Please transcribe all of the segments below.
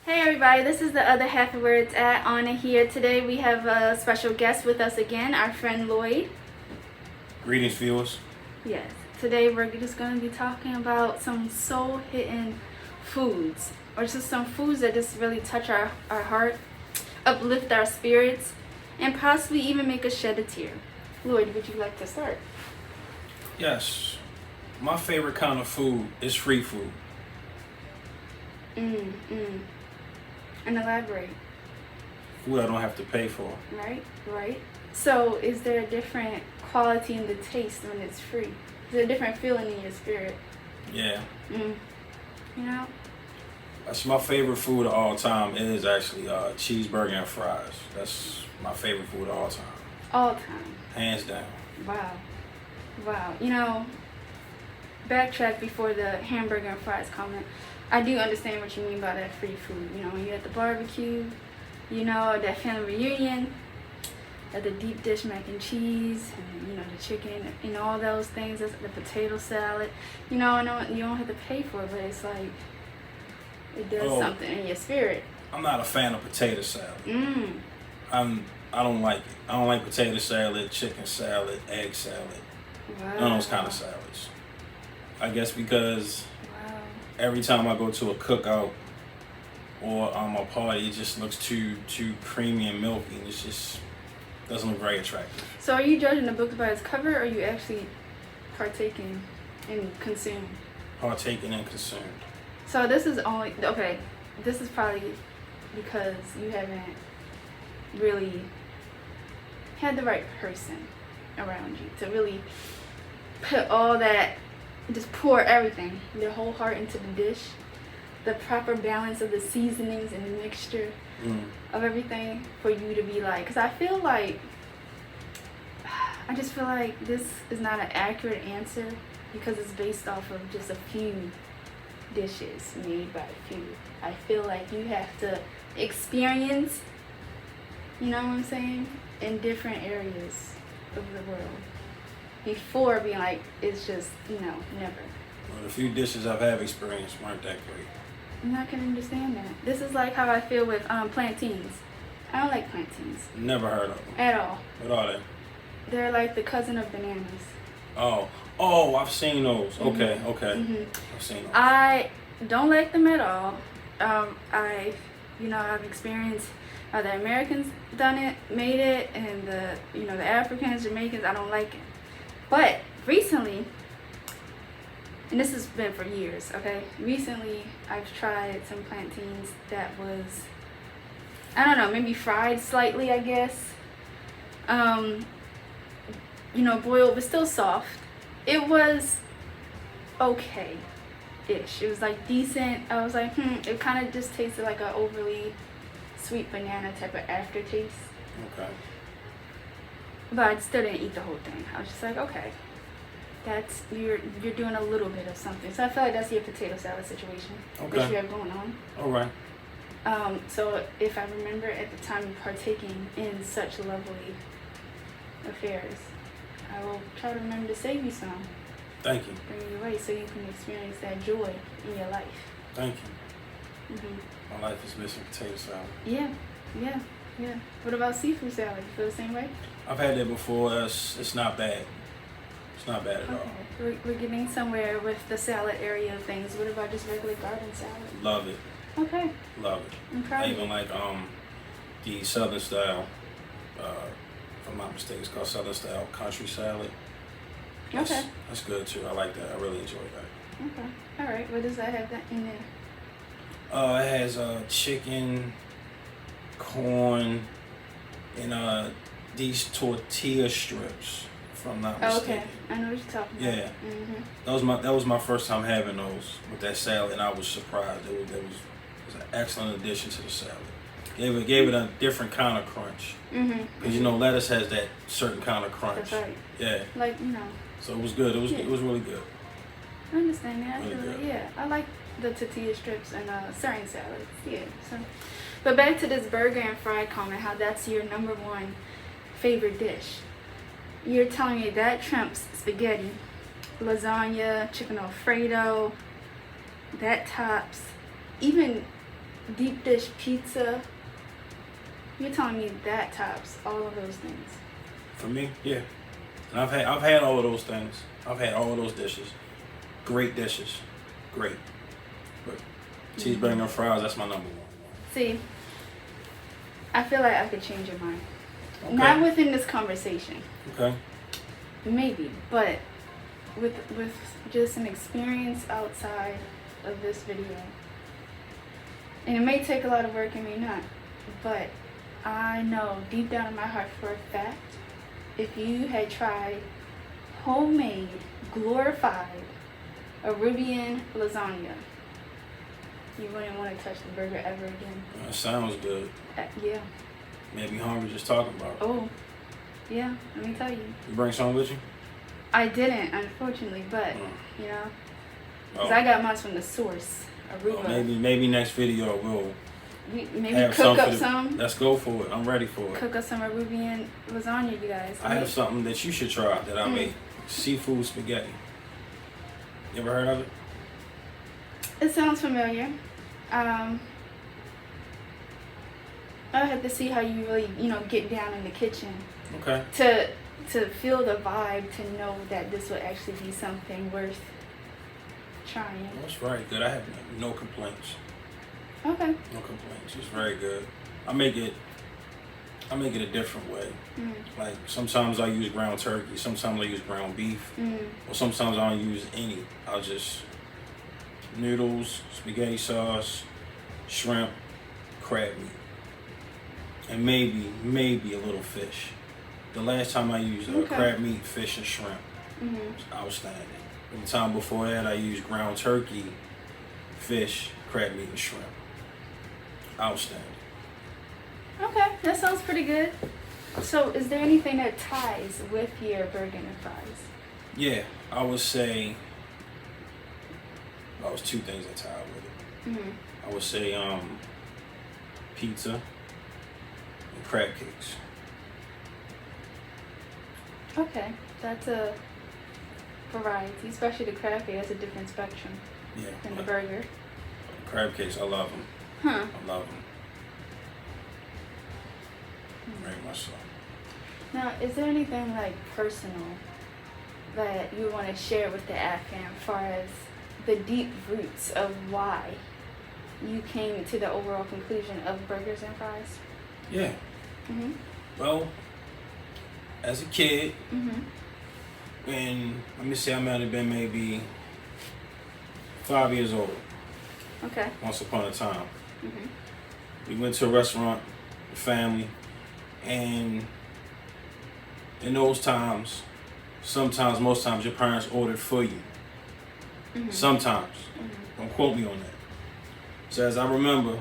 Hey everybody, this is the other half of Where It's At on here. Today we have a special guest with us again, our friend Lloyd. Greetings, viewers. Yes, today we're just going to be talking about some soul-hitting foods, or just some foods that just really touch our heart, uplift our spirits, and possibly even make us shed a tear. Lloyd, would you like to start? Yes, my favorite kind of food is free food. And elaborate. Food I don't have to pay for. Right. So, is there a different quality in the taste when it's free? Is there a different feeling in your spirit? Yeah. You know? That's my favorite food of all time. It is actually cheeseburger and fries. That's my favorite food of all time. All time. Hands down. Wow. You know, backtrack before the hamburger and fries comment. I do understand what you mean by that free food. You know, when you're at the barbecue, you know, that family reunion, at the deep dish mac and cheese, and, you know, the chicken, you know, all those things, the potato salad. You know, I know you don't have to pay for it, but it's like, it does something in your spirit. I'm not a fan of potato salad. I don't like it. I don't like potato salad, chicken salad, egg salad. Wow. None of those kind of salads. I guess because every time I go to a cookout or a party, it just looks too creamy and milky, and it just doesn't look very attractive. So are you judging the book by its cover, or are you actually partaking and consuming? Partaking and consumed. So this is only, okay, this is probably because you haven't really had the right person around you to really put all that, just pour everything, their whole heart into the dish, the proper balance of the seasonings and the mixture of everything for you to be like, because I just feel like this is not an accurate answer because it's based off of just a few dishes made by a few. I feel like you have to experience, you know what I'm saying, in different areas of the world before being like, it's just, you know, never. Well, the few dishes I've had experienced weren't that great. I'm not gonna understand that. This is like how I feel with plantains. I don't like plantains. Never heard of them. At all. What are they? They're like the cousin of bananas. Oh, I've seen those. Okay. I've seen those. I don't like them at all. I've experienced how the Americans made it, and the Africans, Jamaicans, I don't like it. But recently, and this has been for years, okay? Recently, I've tried some plantains that was, I don't know, maybe fried slightly, I guess. Boiled, but still soft. It was okay-ish. It was like decent. I was like, it kind of just tasted like an overly sweet banana type of aftertaste. Okay. But I still didn't eat the whole thing. I was just like, okay, that's you're doing a little bit of something. So I feel like that's your potato salad situation that you have going on. All right. So if I remember at the time partaking in such lovely affairs, I will try to remember to save you some. Thank you. Bring you away so you can experience that joy in your life. Thank you. My life is missing potato salad. Yeah. What about seafood salad? You feel the same way? I've had that before. It's not bad. It's not bad at all. We're getting somewhere with the salad area of things. What about just regular garden salad? Love it. Okay. Love it. I'm proud I of you. even like the southern style. If I'm not mistaken, it's called southern style country salad. Okay. That's good too. I like that. I really enjoy that. Okay. All right. What does that have in there? It has chicken, corn, and these tortilla strips. If I'm not mistaken. Okay. I know what you're talking about. Yeah. That was my first time having those with that salad, and I was surprised. It was an excellent addition to the salad. Gave it a different kind of crunch. Because lettuce has that certain kind of crunch. That's right. Yeah. Like So it was good. It was really good. I understand that. Really good. Yeah. I like the tortilla strips and certain salads. Yeah. So, but back to this burger and fried comment. How that's your number one favorite dish. You're telling me that trumps spaghetti, lasagna, chicken Alfredo, that tops even deep dish pizza. You're telling me that tops all of those things? For me, yeah. And I've had all of those things. I've had all of those dishes. Great dishes. Great. But cheeseburger and fries, that's my number one. See, I feel like I could change your mind. Okay. Not within this conversation. Okay. Maybe, but with just an experience outside of this video. And it may take a lot of work, it may not. But I know deep down in my heart for a fact, if you had tried homemade, glorified Arabian lasagna, you wouldn't want to touch the burger ever again. That sounds good. Yeah. Made me hungry just talking about it. Oh, yeah, let me tell you. You bring something with you? I didn't, unfortunately, but, you know, because Oh. I got mine from the source, Aruba. Oh, maybe next video we'll Maybe have cook up the, some. Let's go for it. I'm ready for it. Cook up some Arubian lasagna, you guys. I have something that you should try that I made. Seafood spaghetti. You ever heard of it? It sounds familiar. I have to see how you really, get down in the kitchen Okay. to feel the vibe, to know that this would actually be something worth trying. Well, it's very good. I have no complaints. Okay. No complaints. It's very good. I make it a different way. Like sometimes I use ground turkey, sometimes I use ground beef, or sometimes I don't use any. I'll just noodles, spaghetti sauce, shrimp, crab meat, and maybe a little fish. The last time I used crab meat, fish, and shrimp was outstanding. The time before that, I used ground turkey, fish, crab meat, and shrimp. Outstanding. Okay, that sounds pretty good. So, is there anything that ties with your burger and fries? Yeah, I would say. That was two things that tie with it. I would say pizza and crab cakes. Okay, that's a variety, especially the crab cake. That's a different spectrum than the burger. Crab cakes, I love them. Huh. I love them. Very much so. Now, is there anything like personal that you want to share with the AFAM as far as the deep roots of why you came to the overall conclusion of burgers and fries? Yeah. Well, as a kid, when, let me say I might have been maybe 5 years old. Okay. Once upon a time. We went to a restaurant, family, and in those times, sometimes, most times, your parents ordered for you. Sometimes. Don't quote me on that. So as I remember,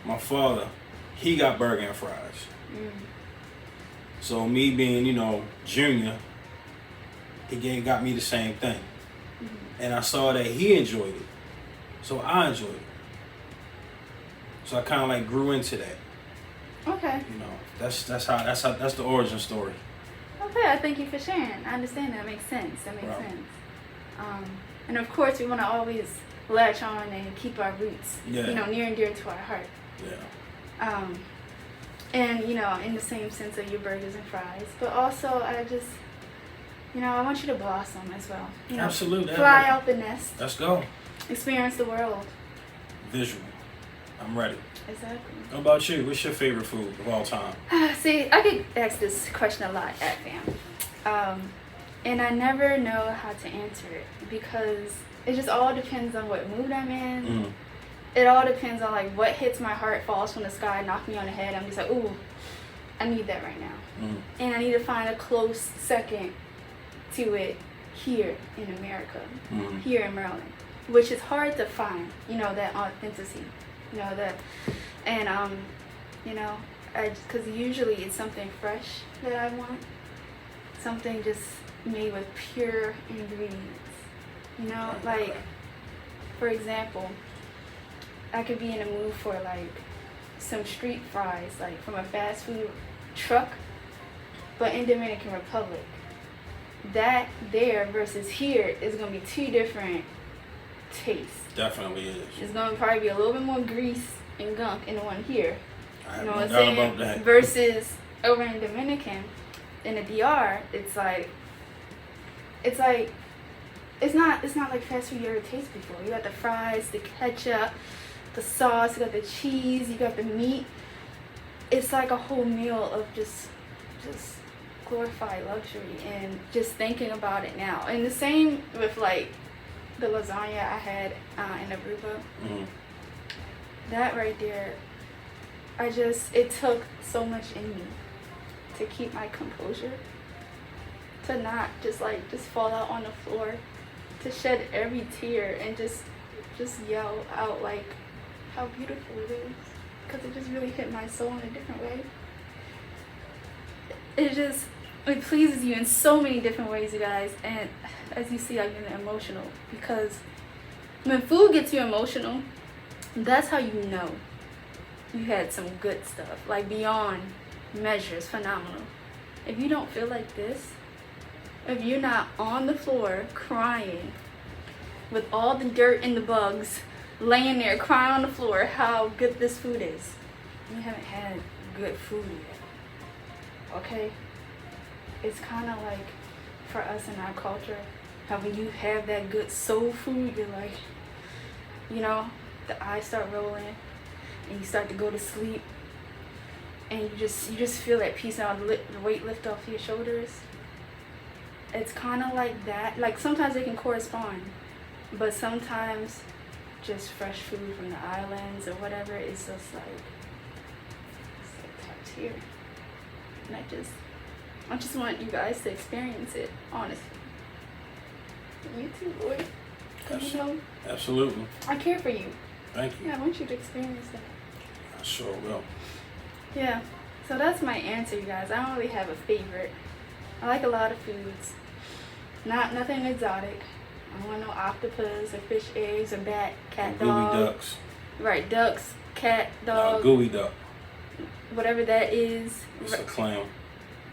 my father, he got burger and fries. So me being, junior, he got me the same thing. And I saw that he enjoyed it. So I enjoyed it. So I kind of like grew into that. Okay. That's the origin story. Okay, I thank you for sharing. I understand that. Makes sense. That makes sense. And of course, we want to always latch on and keep our roots, near and dear to our heart. Yeah. And in the same sense of your burgers and fries, but also I just, I want you to blossom as well. Absolutely. Fly out the nest. Let's go. Experience the world. Visual. I'm ready. Exactly. How about you? What's your favorite food of all time? See, I get asked this question a lot at fam. And I never know how to answer it because it just all depends on what mood I'm in. It all depends on like what hits my heart, falls from the sky, knocks me on the head. I'm just like, ooh, I need that right now. And I need to find a close second to it here in America, here in Maryland, which is hard to find, that authenticity, and because usually it's something fresh that I want, something just made with pure ingredients, like, for example, I could be in a mood for like some street fries, like from a fast food truck, but in Dominican Republic. That there versus here is going to be two different tastes. Definitely is. It's going to probably be a little bit more grease, and gunk in the one here. I You know have what no I'm doubt saying? about that. Versus over in Dominican, in the DR, it's like it's not like fast food you ever tasted before. You got the fries, the ketchup, the sauce, you got the cheese, you got the meat. It's like a whole meal of just glorified luxury, and just thinking about it now. And the same with like the lasagna I had in Aruba. Mm-hmm. That right there, it took so much in me to keep my composure, to not just fall out on the floor, to shed every tear and just yell out like how beautiful it is, because it just really hit my soul in a different way. It pleases you in so many different ways, you guys. And as you see, I'm getting emotional, because when food gets you emotional, that's how you know you had some good stuff, like beyond measures, phenomenal. If you don't feel like this, if you're not on the floor crying with all the dirt and the bugs, laying there crying on the floor how good this food is, you haven't had good food yet. Okay? It's kind of like for us in our culture, how when you have that good soul food, you're like, you know, the eyes start rolling and you start to go to sleep, and you just feel that peace and all the weight lift off your shoulders. It's kind of like that. Like sometimes they can correspond, but sometimes just fresh food from the islands or whatever is just like, it's like top tier. And I just want you guys to experience it, honestly. You too, Lloyd. You know, Absolutely. I care for you. Thank you. Yeah, I want you to experience that. I sure will. Yeah, so that's my answer, you guys. I don't really have a favorite. I like a lot of foods. Nothing exotic. I don't want no octopus or fish eggs or bat, cat, dog. Gooey ducks. Right, ducks, cat, dog. Gooey duck. Whatever that is. It's a clam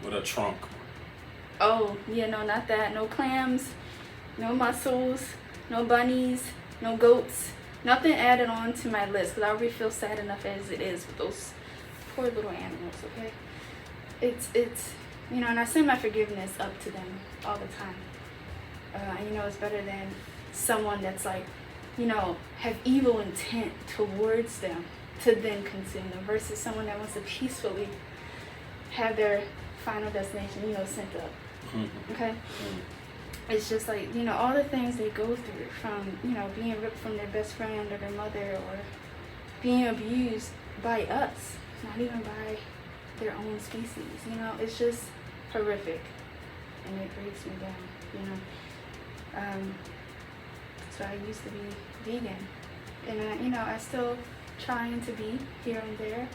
with a trunk. Oh, yeah, no, not that. No clams, no mussels, no bunnies, no goats. Nothing added on to my list, because I already feel sad enough as it is with those poor little animals, okay? It's you know, and I send my forgiveness up to them all the time. You know, it's better than someone that's like, you know, have evil intent towards them to then consume them, versus someone that wants to peacefully have their final destination, you know, sent up. Mm-hmm. Okay? Mm-hmm. It's just like, you know, all the things they go through, from, you know, being ripped from their best friend or their mother, or being abused by us, not even by their own species, you know, it's just horrific, and it breaks me down, you know. So I used to be vegan, and you know, I still trying to be here and there,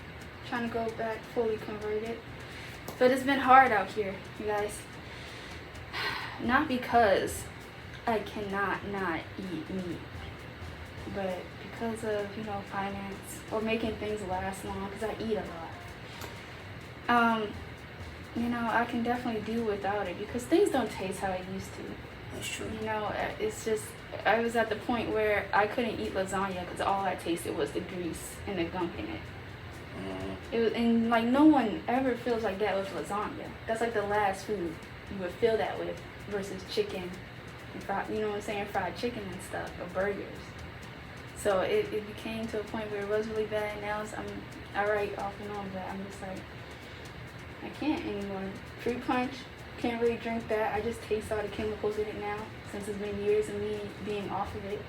trying to go back fully converted, but it's been hard out here, you guys. Not because I cannot not eat meat, but because of, you know, finance, or making things last long, because I eat a lot. You know, I can definitely do without it, because things don't taste how it used to. That's true. You know, it's just, I was at the point where I couldn't eat lasagna because all I tasted was the grease and the gunk in it. Mm-hmm. It was, and like, no one ever feels like that with lasagna. That's like the last food you would feel that with, versus chicken and fried, you know what I'm saying, fried chicken and stuff, or burgers. So it became to a point where it was really bad, and now I'm alright off and on, but I'm just like, I can't anymore. Fruit punch, can't really drink that. I just taste all the chemicals in it now, since it's been years of me being off of it.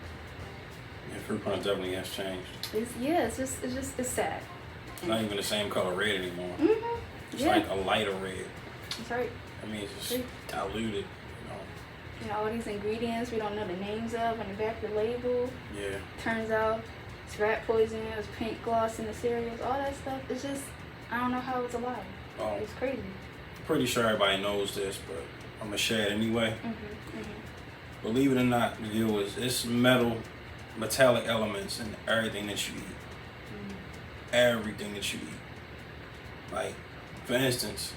Yeah, fruit punch definitely has changed. It's sad. It's not even the same color red anymore. Mm-hmm. It's Yeah. like a lighter red. That's right. I mean, it's just diluted, you know. You know, all these ingredients we don't know the names of on the back of the label. Yeah. Turns out it's rat poison, it was paint gloss in the cereals, all that stuff. It's just, I don't know how it's alive. Oh, It's crazy. pretty sure everybody knows this, but I'm gonna share it anyway. Mm-hmm. Believe it or not, viewers, it's metallic elements in everything that you eat. Everything that you eat. Like, for instance,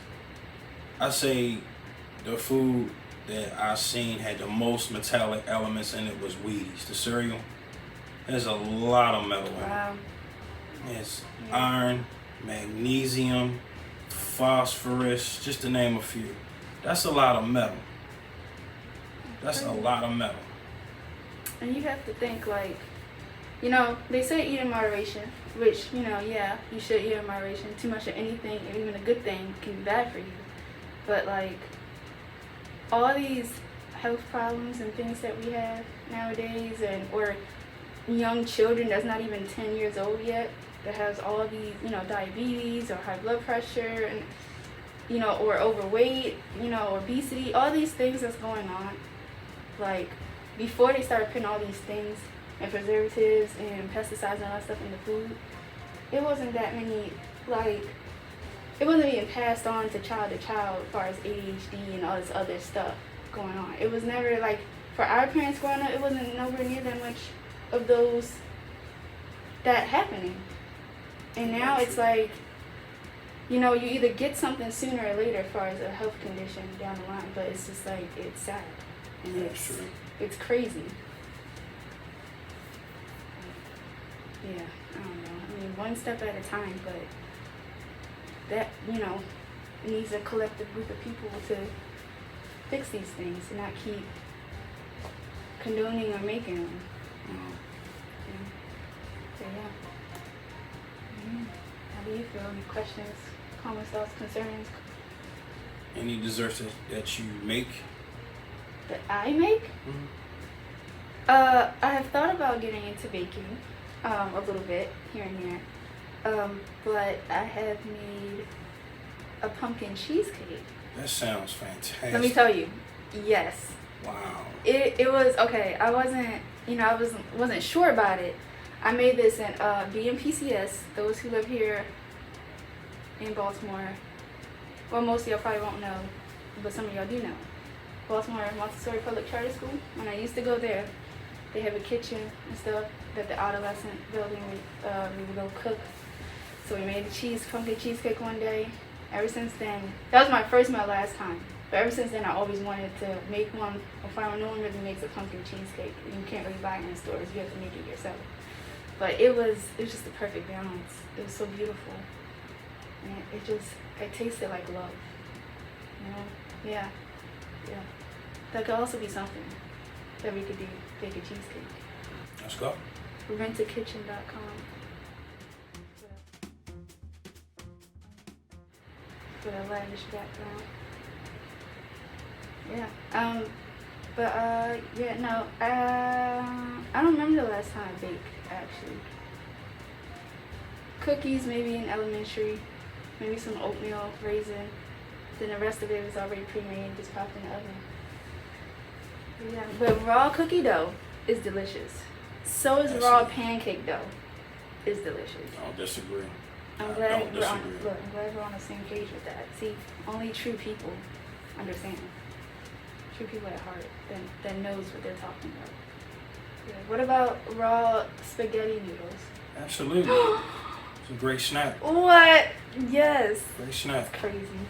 I say the food that I seen had the most metallic elements in it was Wheaties, the cereal. There's a lot of metal in it. Wow. It's Yeah. iron, magnesium, phosphorus, just to name a few. That's a lot of metal. That's a lot of metal. And you have to think like, you know, they say eat in moderation, which, you know, yeah, you should eat in moderation. Too much of anything, even a good thing, can be bad for you. But like, all these health problems and things that we have nowadays, and or young children that's not even 10 years old yet, that has all these, you know, diabetes or high blood pressure, and, you know, or overweight, you know, obesity, all these things that's going on. Like, before they started putting all these things and preservatives and pesticides and all that stuff in the food, it wasn't that many, like, it wasn't being passed on to child as far as ADHD and all this other stuff going on. It was never, like, for our parents growing up, it wasn't nowhere near that much of those that happening. And now it's like, you know, you either get something sooner or later as far as a health condition down the line, but it's just like, it's sad. And it's crazy. Yeah, I don't know. I mean, one step at a time, but that, you know, it needs a collective group of people to fix these things and not keep condoning or making them. Yeah. So, yeah. How do you feel? Any questions, comments, thoughts, concerns? Any desserts that you make? That I make? Mm-hmm. I have thought about getting into baking a little bit here and there. But I have made a pumpkin cheesecake. That sounds fantastic. Let me tell you, yes. Wow. It was okay. I wasn't sure about it. I made this in BMPCS. Those who live here in Baltimore, well, most of y'all probably won't know, but some of y'all do know. Baltimore Montessori Public Charter School. When I used to go there, they have a kitchen and stuff that the adolescent building we would go cook. So we made a pumpkin cheesecake one day. Ever since then, that was my first and my last time. But ever since then, I always wanted to make one. Or find one. No one really makes a pumpkin cheesecake. You can't really buy it in stores. You have to make it yourself. But it was just the perfect balance. It was so beautiful, and it tasted like love. You know? Yeah. That could also be something that we could do. Bake a cheesecake. Let's go. rentakitchen.com. With a lavish background. Yeah. I don't remember the last time I baked, actually. Cookies, maybe in elementary. Maybe some oatmeal, raisin. Then the rest of it was already pre-made, just popped in the oven. Yeah, but raw cookie dough is delicious. So is raw pancake dough. Is delicious. I don't disagree. I'm glad we're on the same page with that. See, only true people understand. True people at heart that knows what they're talking about. Yeah. What about raw spaghetti noodles? Absolutely. It's a great snack. What? Yes. Great snack. It's crazy.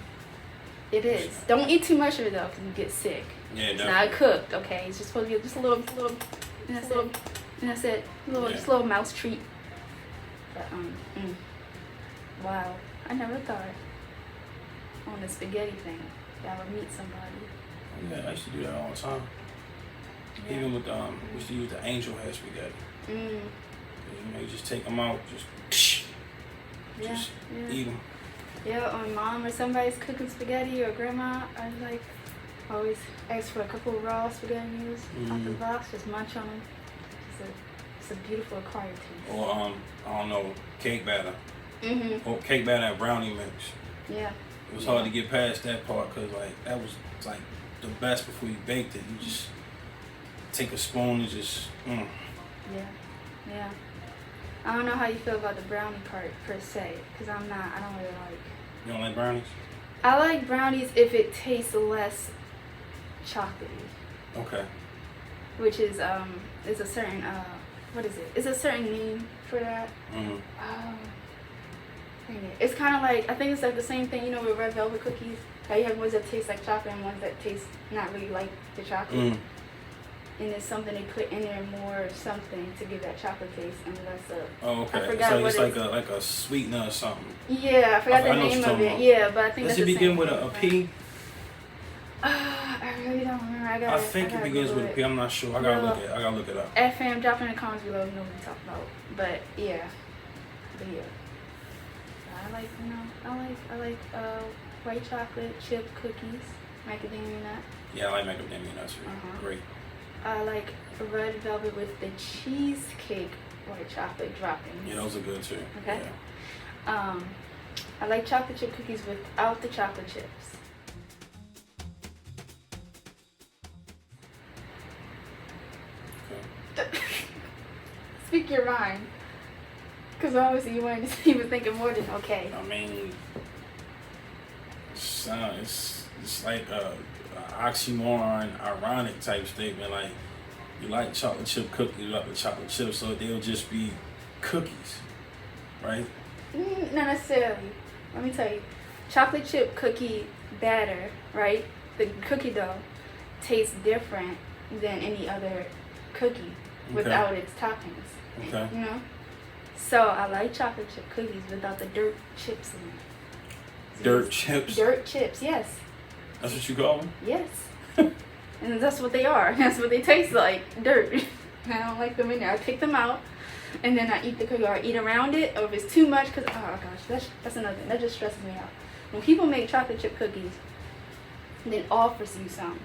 It is. Don't eat too much of it though, because you get sick. Yeah, it's not cooked, okay? It's just supposed to be just a little, and that's it. Just a little mouse treat. But wow, I never thought on the spaghetti thing that I would meet somebody. Yeah, I used to do that all the time. Yeah. Even with we used to use the angel hair spaghetti. You know, you just take them out, just eat them. Yeah, when mom or somebody's cooking spaghetti or grandma, I always ask for a couple of raw spaghetti noodles off the box, just munch on them. It's a beautiful acquired taste. Or I don't know, cake batter. Or cake batter and brownie mix. Yeah. It was hard to get past that part because that was like the best before you baked it. You just take a spoon and just. Yeah. I don't know how you feel about the brownie part per se, because I don't really like. You don't like brownies? I like brownies if it tastes less chocolatey. Okay. Which is it's a certain what is it? It's a certain name for that. It's kind of like, I think it's like the same thing, you know, with red velvet cookies. How you have ones that taste like chocolate and ones that taste not really like the chocolate. and it's something they put in there more something to give that chocolate taste and less of. Oh, okay. I forgot It's what like a sweetener or something. Yeah, I forgot the know what name you're of it. talking Yeah, but I think Does that's it the begin same with thing, a right? P? I really don't remember. I think it begins with a P. I'm not sure. I gotta look it up. FM, drop in the comments below if you know what I'm talking about. But yeah. I like white chocolate chip cookies, macadamia nut. Yeah, I like macadamia nuts. Great. I like red velvet with the cheesecake white chocolate droppings. Yeah, those are good too. Okay. Yeah. I like chocolate chip cookies without the chocolate chips. Okay. Speak your mind. Because obviously you were thinking more than okay. I mean, it's like a oxymoron, ironic type statement. Like, you like chocolate chip cookies, you like the chocolate chips, so they'll just be cookies, right? Not necessarily. Let me tell you. Chocolate chip cookie batter, right? The cookie dough tastes different than any other cookie without its toppings. Okay. You know? So I like chocolate chip cookies without the dirt chips in it. Dirt chips? Dirt chips, yes. That's what you call them? Yes. And that's what they are. That's what they taste like. Dirt. I don't like them in there. I pick them out and then I eat the cookie or I eat around it, or if it's too much, because oh gosh, that's another thing. That just stresses me out. When people make chocolate chip cookies and then offers you some,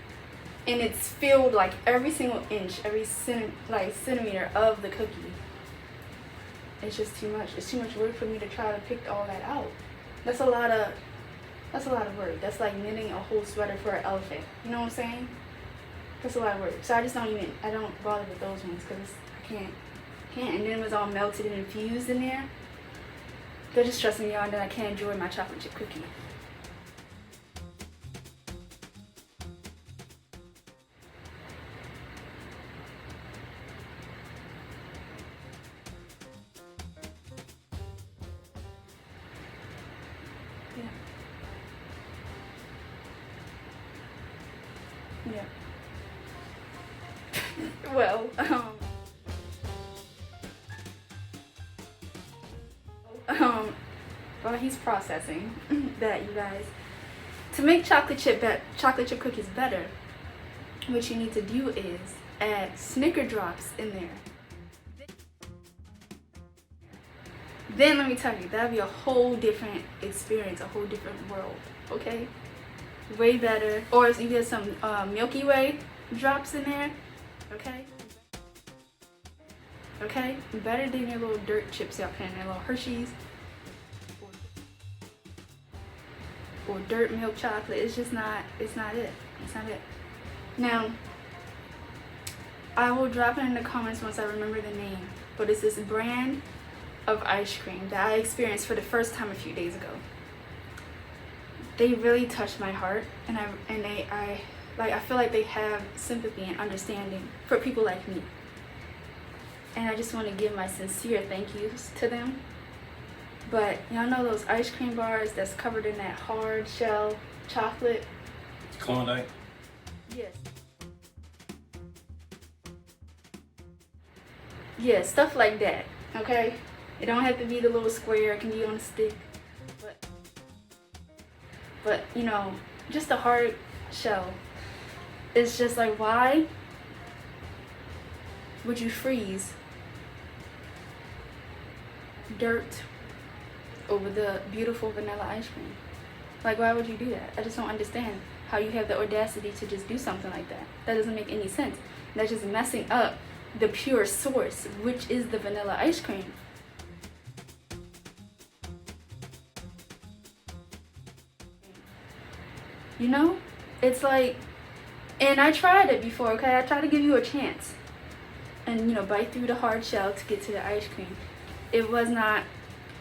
and it's filled like every single inch, every centimeter of the cookie, it's just too much. It's too much work for me to try to pick all that out. That's a lot of work. That's like knitting a whole sweater for an elephant. You know what I'm saying? That's a lot of work. So I don't bother with those ones because I can't. And then it was all melted and infused in there. They're just stressing me out, and then I can't enjoy my chocolate chip cookie. Yeah. Well, while he's processing that, you guys, to make chocolate chip cookies better, what you need to do is add Snicker drops in there. Then let me tell you, that'd be a whole different experience, a whole different world. Okay, way better. Or if you get some Milky Way drops in there. Okay, better than your little dirt chips y'all putting in, little Hershey's or dirt milk chocolate. It's not it. Now, I will drop it in the comments once I remember the name, but it's this brand of ice cream that I experienced for the first time a few days ago. They really touched my heart, and I feel like they have sympathy and understanding for people like me. And I just want to give my sincere thank yous to them. But y'all know those ice cream bars that's covered in that hard shell chocolate? Klondike? Yes. Yeah, stuff like that, okay? It don't have to be the little square, it can be on a stick. But you know, just a hard shell. It's just like, why would you freeze dirt over the beautiful vanilla ice cream? Like, why would you do that? I just don't understand how you have the audacity to just do something like that. That doesn't make any sense. That's just messing up the pure source, which is the vanilla ice cream. You know? It's like, and I tried it before, okay? I tried to give you a chance. And, you know, bite through the hard shell to get to the ice cream. It was not,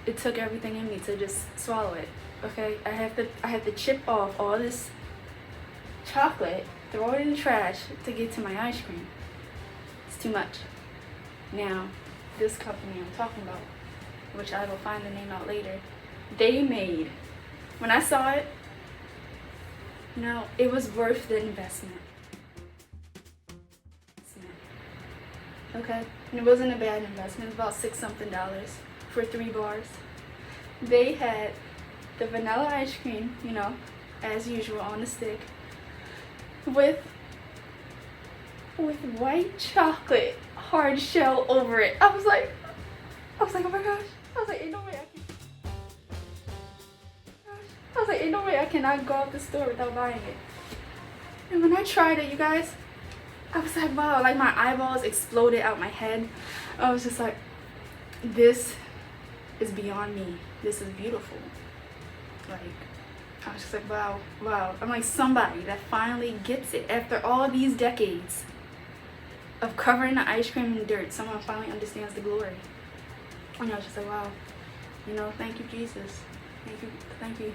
it took everything in me to just swallow it, okay? I have to chip off all this chocolate, throw it in the trash to get to my ice cream. It's too much. Now, this company I'm talking about, which I will find the name out later, they made, when I saw it, you know, it was worth the investment. Okay? And it wasn't a bad investment. It was about $6-something for 3 bars. They had the vanilla ice cream, you know, as usual on the stick, with white chocolate hard shell over it. I was like, oh my gosh. I was like, ain't no way I cannot go out the store without buying it. And when I tried it, you guys, I was like, wow, like my eyeballs exploded out my head. I was just like, this is beyond me. This is beautiful. Like, I was just like, wow. I'm like, somebody that finally gets it after all these decades of covering the ice cream in dirt. Someone finally understands the glory. And I was just like, wow, you know, thank you, Jesus. Thank you.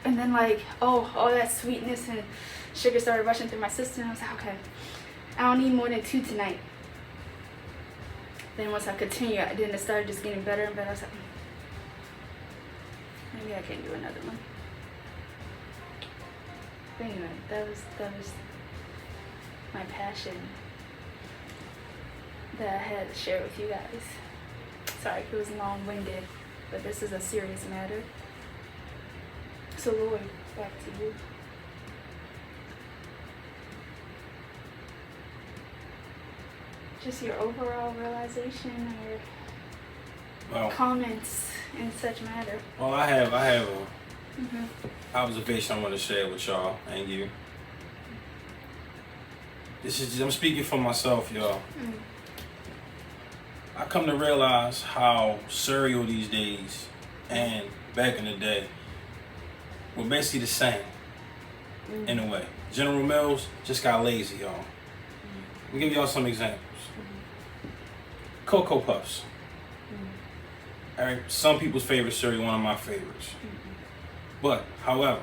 And then like, all that sweetness and sugar started rushing through my system. I was like, okay, I don't need more than 2 tonight. Then once I continued, then it started just getting better and better. I was like, maybe I can do another one. But anyway, that was my passion that I had to share with you guys. Sorry if it was long-winded, but this is a serious matter. So Lloyd, back to you. Just your overall realization or your comments in such matter. Well, I have a observation I want to share with y'all and you. I'm speaking for myself, y'all. I come to realize how cereal these days and back in the day were basically the same in a way. General Mills just got lazy, y'all. Let me give y'all some examples. Cocoa Puffs. All right, some people's favorite cereal, one of my favorites. But, however,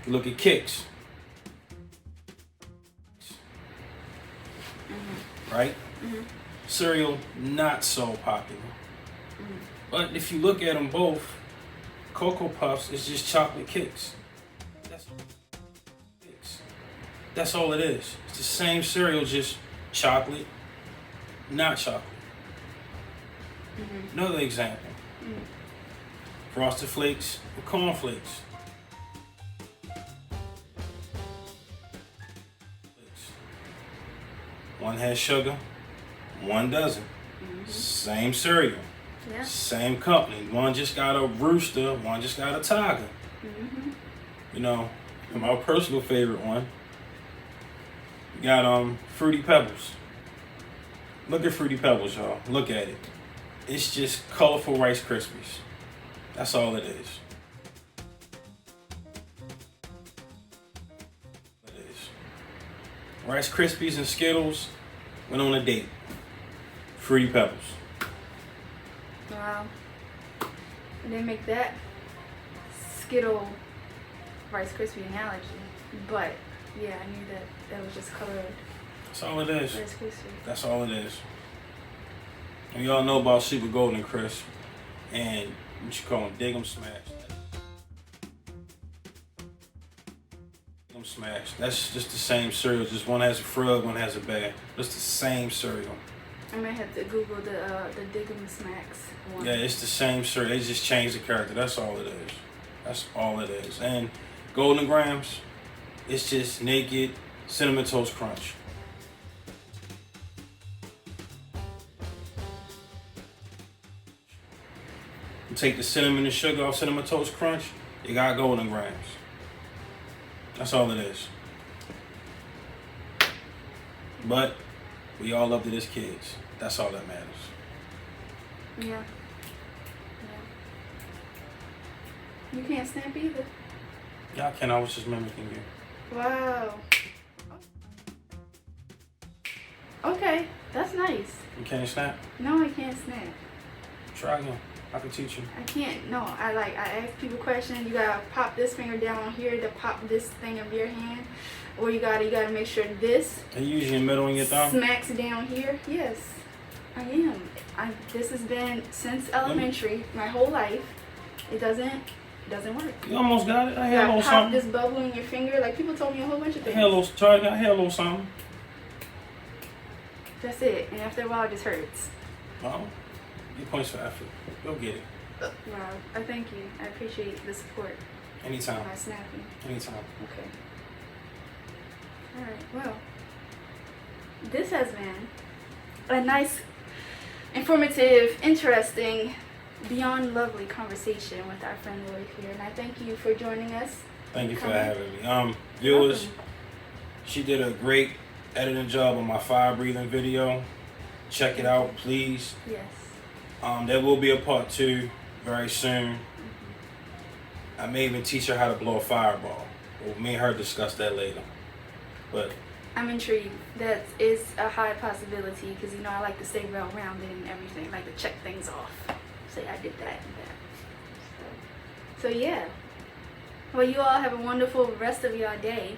you look at Kix. Right? Cereal, not so popular. But if you look at them both, Cocoa Puffs is just chocolate Kix. That's all it is. It's the same cereal, just chocolate, not chocolate. Another example. Frosted Flakes and Corn Flakes. One has sugar, one doesn't. Same cereal. Yeah. Same company. One just got a Rooster, one just got a Tiger. You know, and my personal favorite one, you got Fruity Pebbles. Look at Fruity Pebbles, y'all. Look at it. It's just colorful Rice Krispies. That's all it is. Rice Krispies and Skittles went on a date. Fruity Pebbles. Wow. I didn't make that Skittle Rice Krispie analogy, but yeah, I knew that was just colored. That's all it is. Rice Krispie. That's all it is. And y'all know about Super Golden Crisp and what you call them, Dig 'em Smash. Dig 'em Smash. That's just the same cereal. Just one has a frog, one has a bear. It's the same cereal. I might have to Google the Dig 'em Smacks one. Yeah, it's the same cereal. They just changed the character. That's all it is. That's all it is. And Golden Grams, it's just naked Cinnamon Toast Crunch. You take the cinnamon and sugar off Cinnamon Toast Crunch, you got Golden Grams. That's all it is. But we all loved it as kids. That's all that matters. Yeah. You can't snap either. Yeah, I can. I was just mimicking you. Wow. Okay, that's nice. You can't snap? No, I can't snap. Try again. I can teach you. I can't. No, I ask people questions. You gotta pop this finger down here to pop this thing of your hand, or you gotta make sure this. Are you using your middle and your thumb? Smacks down here. Yes, I am. This has been since elementary, my whole life. It doesn't work. You almost got it. I had a little pop something. This bubble in your finger. Like people told me a whole bunch of things. I had a little something. That's it. And after a while, it just hurts. Well, get points for effort. Go get it. Wow. I thank you. I appreciate the support. Anytime. My snapping. Anytime. Okay. All right. Well, this has been a nice, informative, interesting, beyond lovely conversation with our friend Lloyd here, and I thank you for joining us. Thank you for having me. Viewers, she did a great editing job on my fire breathing video. Check it out, please. Yes. There will be a part 2 very soon. I may even teach her how to blow a fireball. Well, me and her discuss that later. But I'm intrigued. That is a high possibility because, I like to stay well-rounded and everything. I like to check things off. Say I did that and that. So yeah. Well, you all have a wonderful rest of your day.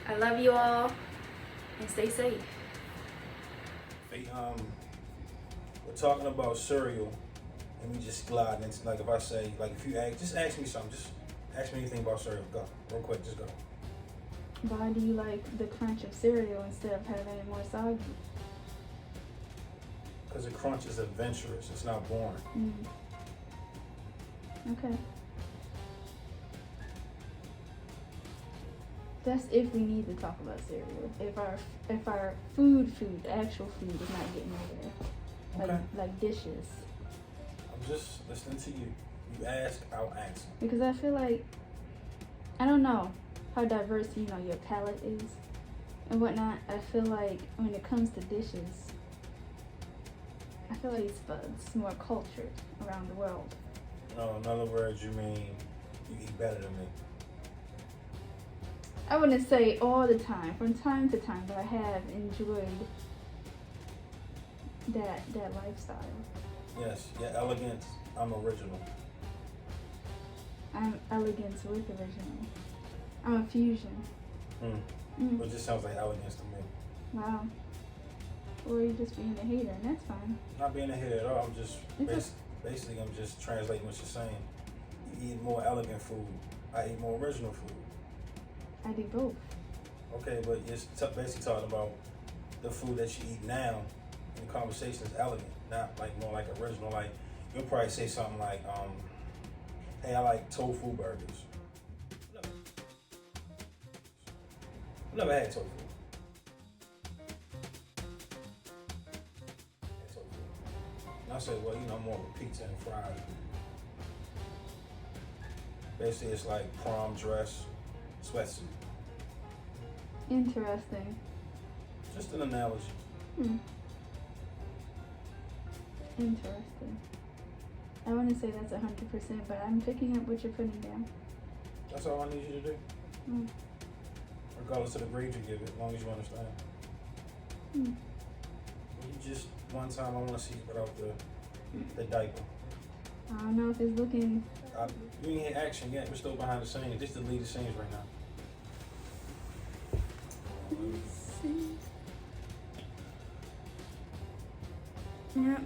I love you all and stay safe. Hey, we're talking about cereal, and we just glide into, like, if I say, like, if you just ask me something, just ask me anything about cereal. Go, real quick, just go. Why do you like the crunch of cereal instead of having it more soggy? Because the crunch is adventurous. It's not boring. Okay. That's if we need to talk about cereal. If our food, the actual food is not getting nowhere. Okay. Like dishes. I'm just listening to you. You ask, I'll answer. Because I feel like, I don't know how diverse, your palate is and whatnot. I feel like when it comes to dishes, I feel like it's more cultured around the world. No, in other words, you mean you eat better than me. I wouldn't say all the time, from time to time, but I have enjoyed that lifestyle. Yes, you're elegant. I'm original. I'm elegance with original. I'm a fusion. It just sounds like elegance to me. Wow. Or you're just being a hater, and that's fine. Not being a hater at all. I'm just basically I'm just translating what you're saying. You eat more elegant food. I eat more original food. I do both. Okay, but you're basically talking about the food that you eat now, and the conversation is elegant, not like more like original. Like you'll probably say something like, "Hey, I like tofu burgers." I've never had tofu. And I said, well, more of a pizza and fries. Basically, it's like prom dress, sweatsuit. Interesting. Just an analogy. Interesting. I wouldn't say that's 100%, but I'm picking up what you're putting down. That's all I need you to do. Regardless of the grade you give it, as long as you understand. You just, one time I want to see you without the diaper. I don't know if it's looking... You ain't hit action yet. We're still behind the scenes. Just delete the scenes right now. Yep.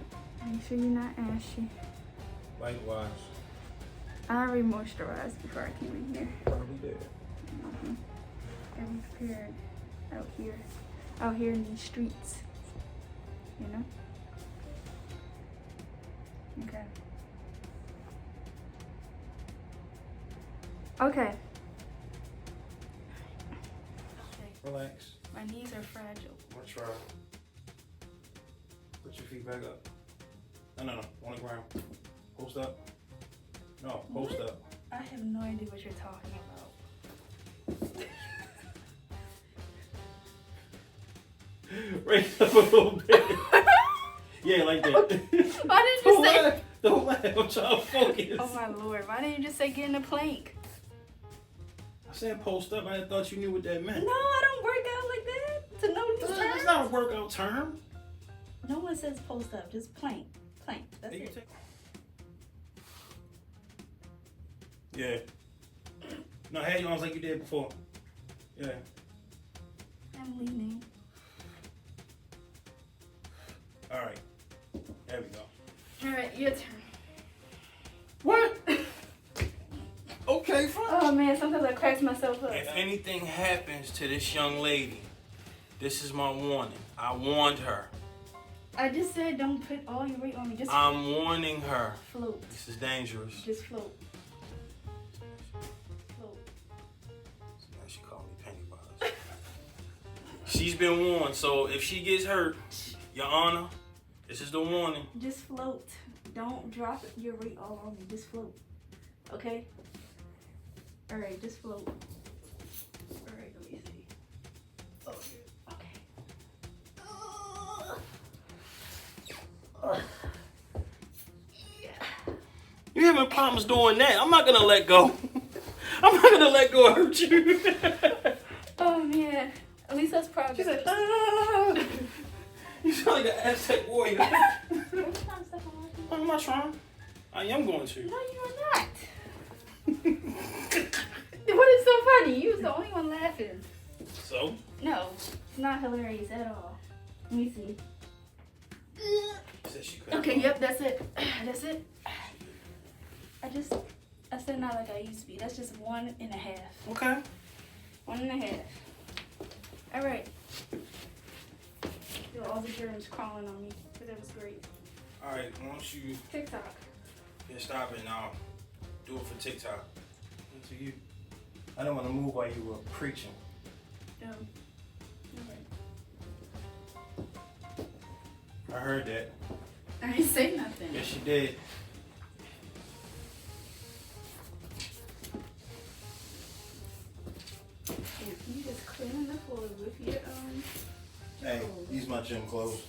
Make sure you're not ashy. Likewise. I already moisturized before I came in here. Probably did. And prepared out here in these streets. Okay. Relax. My knees are fragile. I'm gonna try. Put your feet back up. No. On the ground. Post up. No, post up. I have no idea what you're talking about. Raise up a little bit. Yeah, like that. Why didn't you say... Don't laugh. I'm trying to focus. Oh my Lord. Why didn't you just say get in a plank? I said post up. I thought you knew what that meant. No, I don't work out like that. To know these terms. That's not a workout term. No one says post up. Just plank. Plank. That's it. Yeah. No, have your arms like you did before. Yeah. I'm leaning. All right. There we go. All right, your turn. What? Okay, fine. Oh man, sometimes I crack myself up. If anything happens to this young lady, This is my warning. I warned her. I just said don't put all your weight on me. Just I'm warning her. float. This is dangerous. Just float. Float. Now she called me Pennywise. She's been warned, so if she gets hurt, Your Honor, this is the warning. Just float. Don't drop your weight all on me. Just float. Okay? Alright, just float. Alright, let me see. Oh, okay. Yeah. You having problems doing that? I'm not gonna let go. I'm not gonna let go of hurt you. Oh man. At least that's progress. She said, ah. You sound like an Aztec warrior. I'm not trying. I am going to. No, you're not. What is so funny? You was the only one laughing. So? No, it's not hilarious at all. Let me see. She said she couldn't. Okay, yep, that's it. That's it. I said not like I used to be. That's just 1.5. Okay. 1.5. All right. Feel all the germs crawling on me, but that was great. All right, once you TikTok. stop it now, do it for TikTok. To you. I don't want to move while you were preaching. All right. I heard that. I didn't say nothing. Yes, you did. You just cleaning the floor with your Hey, clothes. these my gym clothes.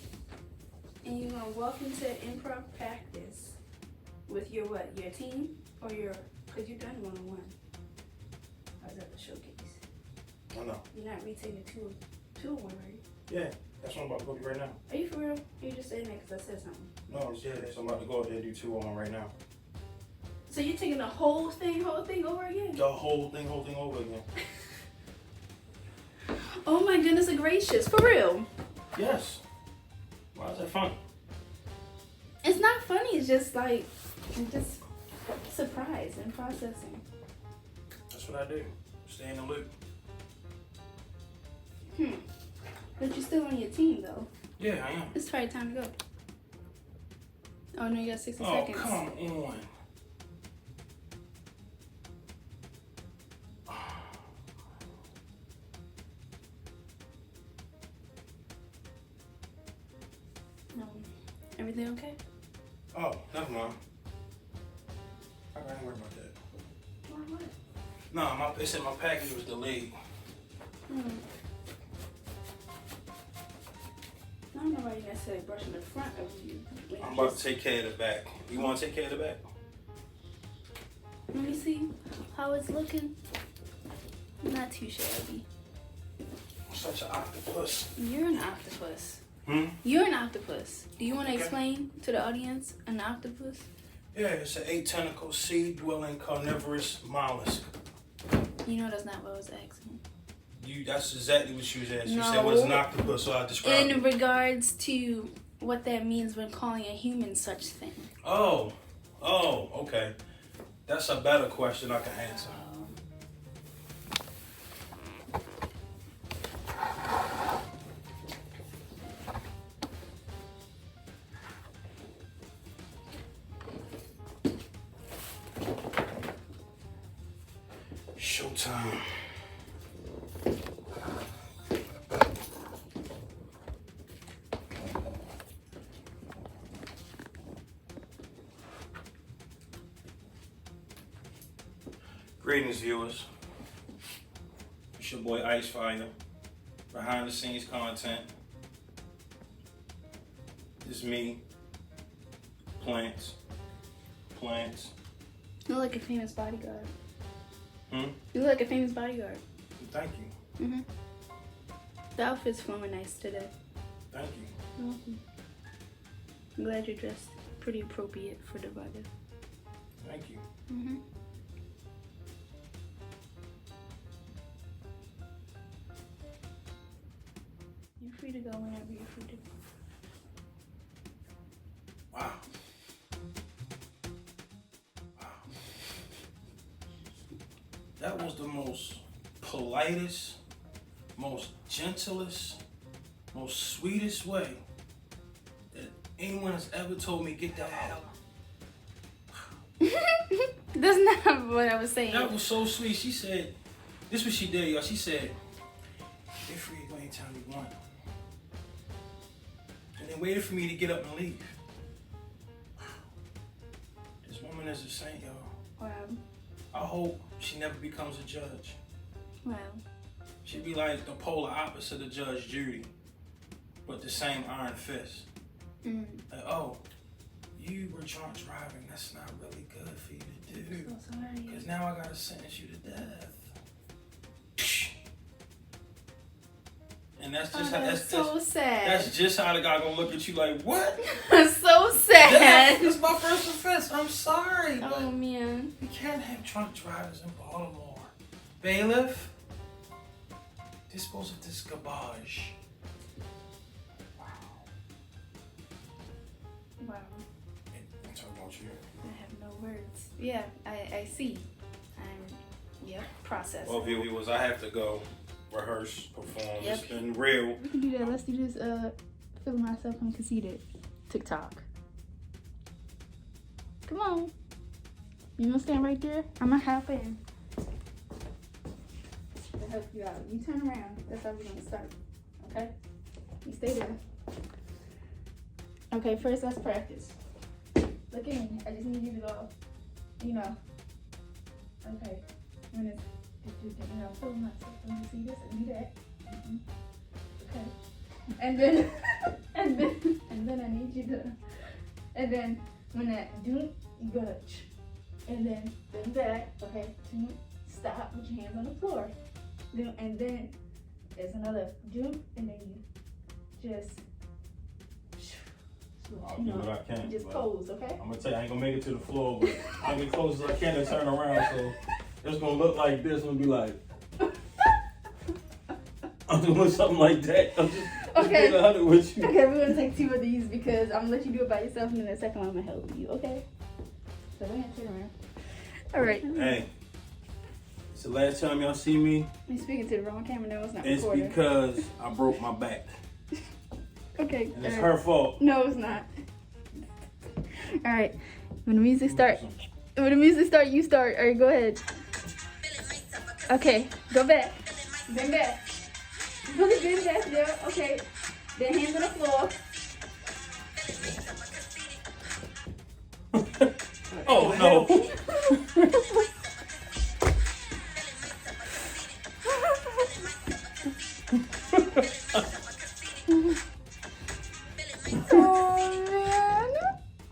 And you're gonna walk into improv practice with your what? Your team or your? Cause you've done 1-on-1. I was at the showcase. I know. You're not retaking two of one, right? Yeah, that's what I'm about to go do right now. Are you for real? You just saying that because I said something. No, I'm serious. I'm about to go out there and do 2-on-1 right now. So you're taking the whole thing over again? The whole thing over again. Oh my goodness gracious, for real? Yes. Why is that funny? It's not funny. It's just like, I'm just surprised and processing. That's what I do. Stay in the loop. But you're still on your team though. Yeah, I am. It's probably time to go. Oh no, you got 60 Oh, seconds. come on. No. Everything okay? Oh, never mind. I ain't worried about that. Why what? No, they said my package was delayed. I don't know why you necessarily brushing the front of you. I'm about to take care of the back. You want to take care of the back? Let me see how it's looking. Not too shabby. I'm such an octopus. You're an octopus. Hmm? You're an octopus. Do you want to Okay. explain to the audience an octopus? Yeah, it's an 8-tentacle sea-dwelling carnivorous mollusk. You know that's not what I was asking. That's exactly what she was asking. No. She said, what is an octopus? So I described In it. regards to what that means when calling a human such thing. Oh, okay. That's a better question I can answer. Showtime. Greetings, viewers. It's your boy Icefire. Behind the scenes content. It's me. Plants. You look like a famous bodyguard. Hmm? You look like a famous bodyguard. Thank you. The outfit's flowing nice today. Thank you. You're welcome. I'm glad you're dressed pretty appropriate for the weather. Thank you. You're free to go whenever you're free to go. Wow. That was the most politest, most gentlest, most sweetest way that anyone has ever told me get the hell out. That's not what I was saying. That was so sweet. She said, this is what she did, y'all. She said, get free to go anytime you want. And then waited for me to get up and leave. This woman is a saint, y'all. Wow. I hope she never becomes a judge. Wow. She'd be like the polar opposite of Judge Judy, but the same iron fist. Like, oh, you were drunk driving. That's not really good for you to do. I'm so sorry. Because now I gotta sentence you to death. And that's just how that's so sad. That's just how the guy gonna look at you like, what? That's so sad. It's my first offense. I'm sorry. But Oh man. we can't have drunk drivers in Baltimore. Bailiff, dispose of this garbage. Wow. I'm talking about you. I have no words. Yeah, I see. Process. Well, viewers, I have to go rehearse, perform. Yep. It's been real. We can do that. Let's do this. Feeling myself unconceited. TikTok. Come on. You gonna stand right there? I'm gonna hop in. To help you out. You turn around. That's how we're gonna start. Okay? You stay there. Okay, first let's practice. Look at me. I just need you to go. You know. Okay. When it's feeling myself. Let me see this and do that. Okay. And then and then I need you to, and then when that do, you go to and then back, okay, stop, put your hands on the floor. And then there's another do, and then you just I'll do what I can. just pose, okay? I'm gonna tell you, I ain't gonna make it to the floor, but I'll get close as I can to turn around. So it's gonna look like this. I'm gonna be like, I'm doing something like that. I'm just Okay. being 100 with you. Okay, we're gonna take 2 of these because I'm gonna let you do it by yourself, and then the second one I'm gonna help you, okay? So we're gonna turn around. All right. Hey, it's the last time y'all see me. You're speaking to the wrong camera now. It's not It's recording. because I broke my back, Okay. and it's all her right. fault. No, it's not. All right. When the music start, you start. All right, go ahead. Okay, go back. Bend back. Put the bend back there. Okay. Then hands on the floor. Oh no!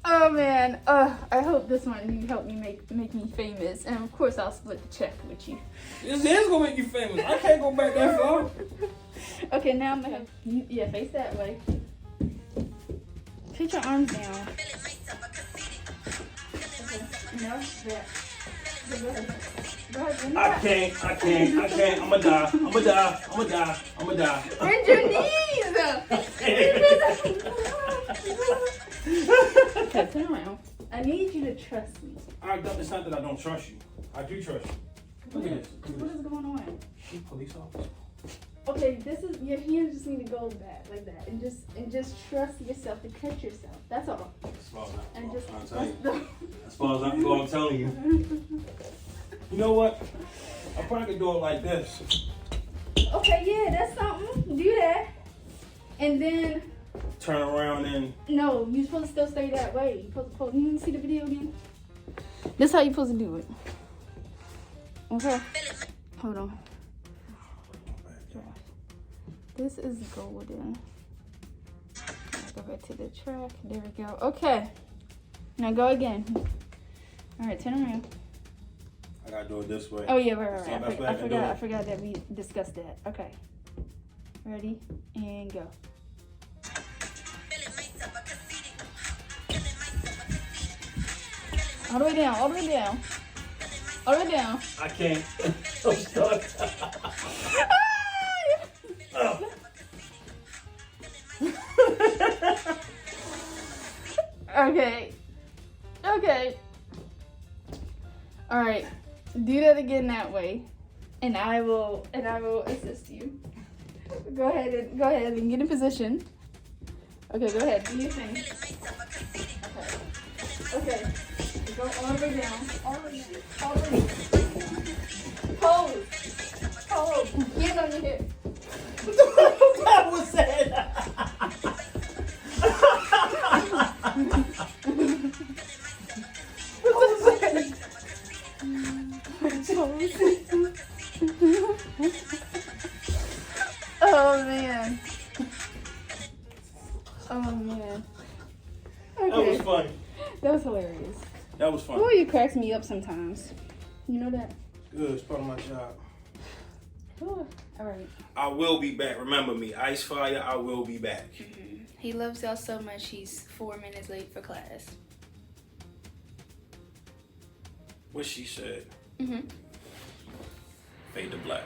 Oh man. I hope this one you help me make me famous, and of course I'll split the check with you. This is gonna make you famous. I can't go back that far. Okay, now I'm gonna have you, face that way. Put your arms down. Okay. No, that. Go ahead. Go ahead. I can't. I'ma die. Bend your knees. Okay, turn around. I need you to trust me. It's not that I don't trust you. I do trust you. Look at this. What is going on? You police officer. Okay, this is your hands just need to go back like that, and just trust yourself to catch yourself. That's all. As far as And I'm just telling you. As far as I can go, I'm telling you. You know what? I probably could do it like this. Okay, yeah, that's something. Do that, and then Turn around and no, you're supposed to still stay that way. You're supposed to pose. You want to see the video again? This is how you're supposed to do it. Okay. Hold on. This is golden. Go back to the track. There we go. Okay. Now go again. All right, turn around. I gotta do it this way. Oh yeah, right. So that's what I can do. I forgot that we discussed that. Okay. Ready and go. All the way down. All the way down. All the way down. I can't. I'm stuck. Okay. Okay. All right. Do that again that way, and I will assist you. Go ahead and get in position. Okay, go ahead. Do your thing. Okay. Go all the way down. All the way down. All the way down. Pose. Pose. Hands on your hip. That was that. Oh man. Oh man. Okay. That was funny. That was hilarious. That was funny. Oh, you cracks me up sometimes. You know that? Good, it's part of my job. Ooh. All right. I will be back. Remember me, Icefire. I will be back. Mm-hmm. He loves y'all so much. He's 4 minutes late for class. What she said. Mm-hmm. Fade to black.